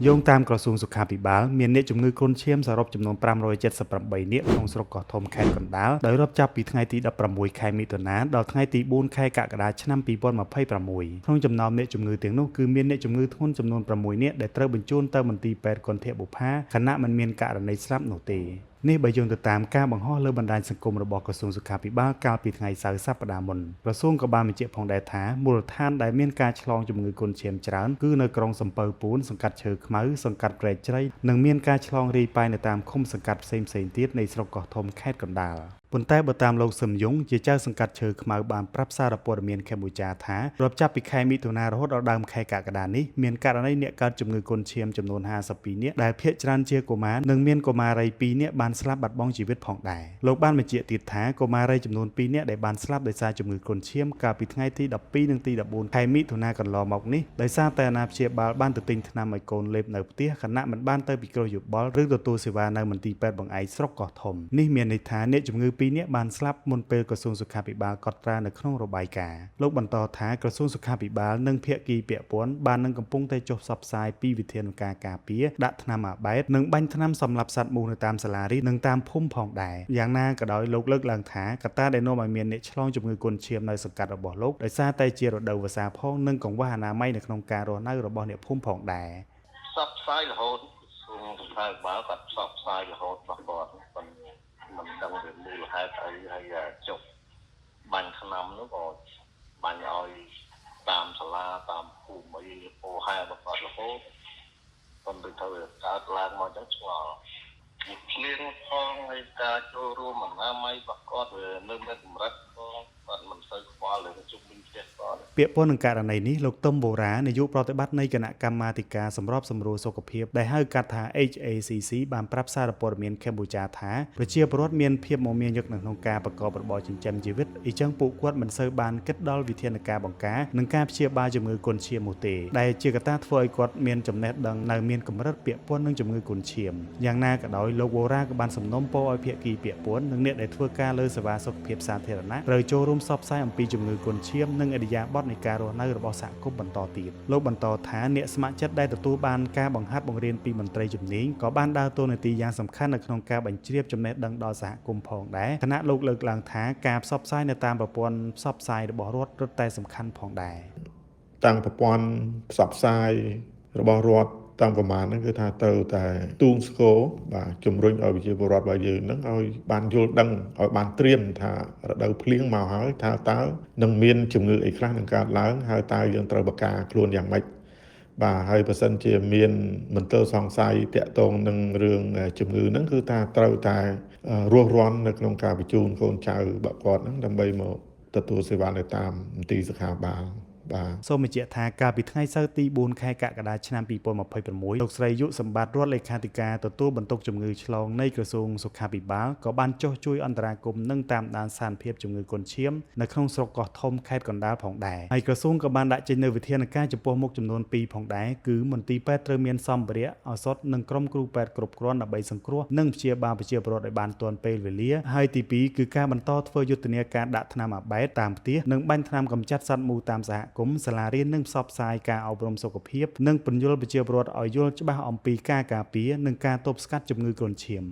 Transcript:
យោងតាមក្រសួងសុខាភិបាលមានអ្នកជំងឺគ្រុនឈាមសរុបចំនួន578នាក់ក្នុងស្រុកកោះធំខេត្តកណ្ដាលដោយរាប់ចាប់ពីថ្ងៃទី16ខែមិថុនាដល់ថ្ងៃទី4ខែកក្កដាឆ្នាំ2026ក្នុងចំណោមអ្នកជំងឺទាំងនោះគឺមានអ្នកជំងឺធ្ងន់ចំនួន6នាក់ដែលត្រូវបញ្ជូនទៅមន្ទីរពេទ្យគន្ធបុប្ផាខណៈមិនមានករណីស្លាប់នោះទេនេះបើយោងទៅតាមការបង្ហោះលើបណ្ដាញសង្គមរបស់ក្រសួងសុខាភិបាលកាលពីថ្ងៃសៅរ៍សប្តាហ៍មុនក្រសួងក៏បានបញ្ជាក់ផងដែរថាមូលដ្ឋានដែលមានការឆ្លងជំងឺគ្រុនឈាមច្រើនគឺនៅក្រុងសំពៅពួនសង្កាត់ឈើខ្មៅសង្កាត់ព្រែកជ្រៃនិងមានការឆ្លងរាយប៉ាយនៅតាមឃុំសង្កាត់ផ្សេងៗទៀតនៃស្រុកកោះធំខេត្តកណ្ដាលប៉ុន្តែបើតាមលោកសឹមយងជាចៅសង្កាត់ឈើខ្មៅបានប្រាប់សារព័ត៌មានកម្ពុជាថារាប់ចាប់ពីខែមិថុនារហូតដល់ដើមខែកក្កដានេះមានករណីអ្នកកើតជំងឺគ្រុនឈាមចំនួន52នាក់ដែលភាគច្រើនជាកុមារនិងមានកុមារី2នាក់បានស្លាប់បាត់បង់ជីវិតផងដែរលោកបានបញ្ជាក់ទៀតថាកុមារីចំនួន2នាក់ដែលបានស្លាប់ដោយសារជំងឺគ្រុនឈាមកាលពីថ្ងៃទី12និងទី14ខែមិថុនាកន្លងមកនេះដោយសារតែអាណាព្យាបាលបានទៅទិញថ្នាំឲ្យកូនលេបនៅផ្ទះខណៈមិនបានទៅពិគ្រោះយោបល់ឬទទួលសេវានៅមន្ទីរពេទ្យបង្អែកស្រុកកោះធំនេះមានន័យថាអ្នកជំងឺ2នាក់បានស្លាប់មុនពេលក្រសួងសុខាភិបាលកត់ត្រានៅក្នុងរបាយការណ៍លោកបន្តថាក្រសួងសុខាភិបាលនិងភាគីពាក់ព័ន្ធបាននឹងកំពុងតែចុះផ្សព្វផ្សាយពីវិធានការការពារដាក់ថ្នាំអាបែតនិងបាញ់ថ្នាំសម្លាប់សត្វមូសនៅតាមសាលារៀននិងតាមភូមិផងដែរយ៉ាងណាក៏ដោយលោកលើកឡើងថាកត្តាដែលនាំឲ្យមានអ្នកឆ្លងជំងឺគ្រុនឈាមនៅសង្កាត់របស់លោកដោយសារតែជារដូវវស្សាផងនិងកង្វះអនាម័យនៅក្នុងការរស់នៅរបស់អ្នកភូមិផងដែរផ្សព្វផ្សាយរហូតក្រសួងសុខាភិបាលក៏ផ្សព្វផ្សាយរហូតរបស់គាត់មិនដឹងពីមូលហេតុអីហើយចុះបាញ់ថ្នាំនោះក៏បាញ់ឲ្យតាមសាលាតាមភូមិអីពោហែរបស់គាត់រហូតប៉ុន្តែទៅកើតឡើងមកចឹងឆ្ងល់វាភ្លៀងផងហើយការចូលរួមអនាម័យរបស់គាត់នៅមានកម្រិតផងគាត់មិនសូវខ្វល់លើជុំវិញផ្ទះគាត់ពាក់ព័ន្ធនឹងករណីនេះលោកទុំបូរ៉ានាយកប្រតិបត្តិនៃគណៈកម្មាធិការសម្របសម្រួលសុខភាពដែលហៅកាត់ថា HACC បានប្រាប់សារព័ត៌មានកម្ពុជាថាប្រជាពលរដ្ឋមានភាពមមាញឹកនៅក្នុងការប្រកបរបរចិញ្ចឹមជីវិតអញ្ចឹងពួកគាត់មិនសូវបានគិតដល់វិធានការបង្ការនិងការព្យាបាលជំងឺគ្រុនឈាមនោះទេដែលជាកត្តាធ្វើឲ្យគាត់មានចំណេះដឹងនៅមានកម្រិតពាក់ព័ន្ធនឹងជំងឺគ្រុនឈាមយ៉ាងណាក៏ដោយលោកបូរ៉ាក៏បានសំណូមពរឲ្យភាគីពាក់ព័ន្ធនិងអ្នកដែលធ្វើការលើសេវាសុខភាពសាធារណៈត្រូវចូលរួមផ្សព្វផ្សាយអំពីជំងឺគ្រុនឈាមនិងឥរិយាបថនៃការរស់នៅរបស់សហគមន៍បន្តទៀតលោកបន្តថាអ្នកស្ម័គ្រចិត្តដែលទទួលបានការបង្ហាត់បង្រៀនពីមន្ត្រីជំនាញក៏បានដើរតួនាទីយ៉ាងសំខាន់នៅក្នុងការបញ្ជ្រាបចំណេះដឹងដល់សហគមន៍ផងដែរខណៈលោកលើកឡើងថាការផ្សព្វផ្សាយនៅតាមប្រព័ន្ធផ្សព្វផ្សាយរបស់រដ្ឋរឹតតែសំខាន់ផងដែរតាំងប្រព័ន្ធផ្សព្វផ្សាយរបស់រដ្ឋតាមប្រមាណហ្នឹងគឺថាទៅតែទូងស្គរបាទជំរុញឲ្យប្រជាពលរដ្ឋរបស់យើងហ្នឹងឲ្យបានយល់ដឹងឲ្យបានត្រៀមថារដូវភ្លៀងមកហើយថាតើនឹងមានជំងឺអីខ្លះនឹងកើតឡើងហើយតើយើងត្រូវបកាខ្លួនយ៉ាងម៉េចបាទហើយបើសិនជាមានមន្ទិលសង្ស័យតាក់ទងនឹងរឿងជំងឺហ្នឹងគឺថាត្រូវតែរស់រាន់នៅក្នុងការបញ្ជូនកូនចៅរបស់គាត់ហ្នឹងដើម្បីមកទទួលសេវានៅតាមមន្ទីរសុខាភិបាលសូមបញ្ជាក់ថាកាលពីថ្ងៃសៅរ៍ទី4ខែកក្កដាឆ្នាំ2026លោកស្រីយុសម្បត្តិរដ្ឋលេខាធិការទទួលបន្ទុកជំងឺឆ្លងនៃក្រសួងសុខាភិបាលក៏បានចុះជួយអន្តរាគមន៍និងតាមដានស្ថានភាពជំងឺគ្រុនឈាមនៅក្នុងស្រុកកោះធំខេត្តកណ្ដាលផងដែរហើយក្រសួងក៏បានដាក់ចេញនូវវិធានការចំពោះមុខចំនួន2ផងដែរគឺមន្ទីរពេទ្យត្រូវមានសម្ភារៈឱសថនិងក្រុមគ្រូពេទ្យគ្រប់គ្រាន់ដើម្បីសង្គ្រោះនិងព្យាបាលប្រជាពលរដ្ឋឲ្យបានទាន់ពេលវេលាហើយទី2គឺការបន្តធ្វើយុទ្ធនាការដាក់ថ្នាំអាបែតតាមផ្ទះនិងបាញ់ថ្នាំកម្ចាត់សត្វមូសតាមសហគមន៍សាលារៀននិងផ្សព្វផ្សាយការអប់រំសុខភាពនិងពន្យល់ប្រជាពលរដ្ឋឲ្យយល់ច្បាស់អំពីការការពារនិងការទប់ស្កាត់ជំងឺគ្រុនឈាម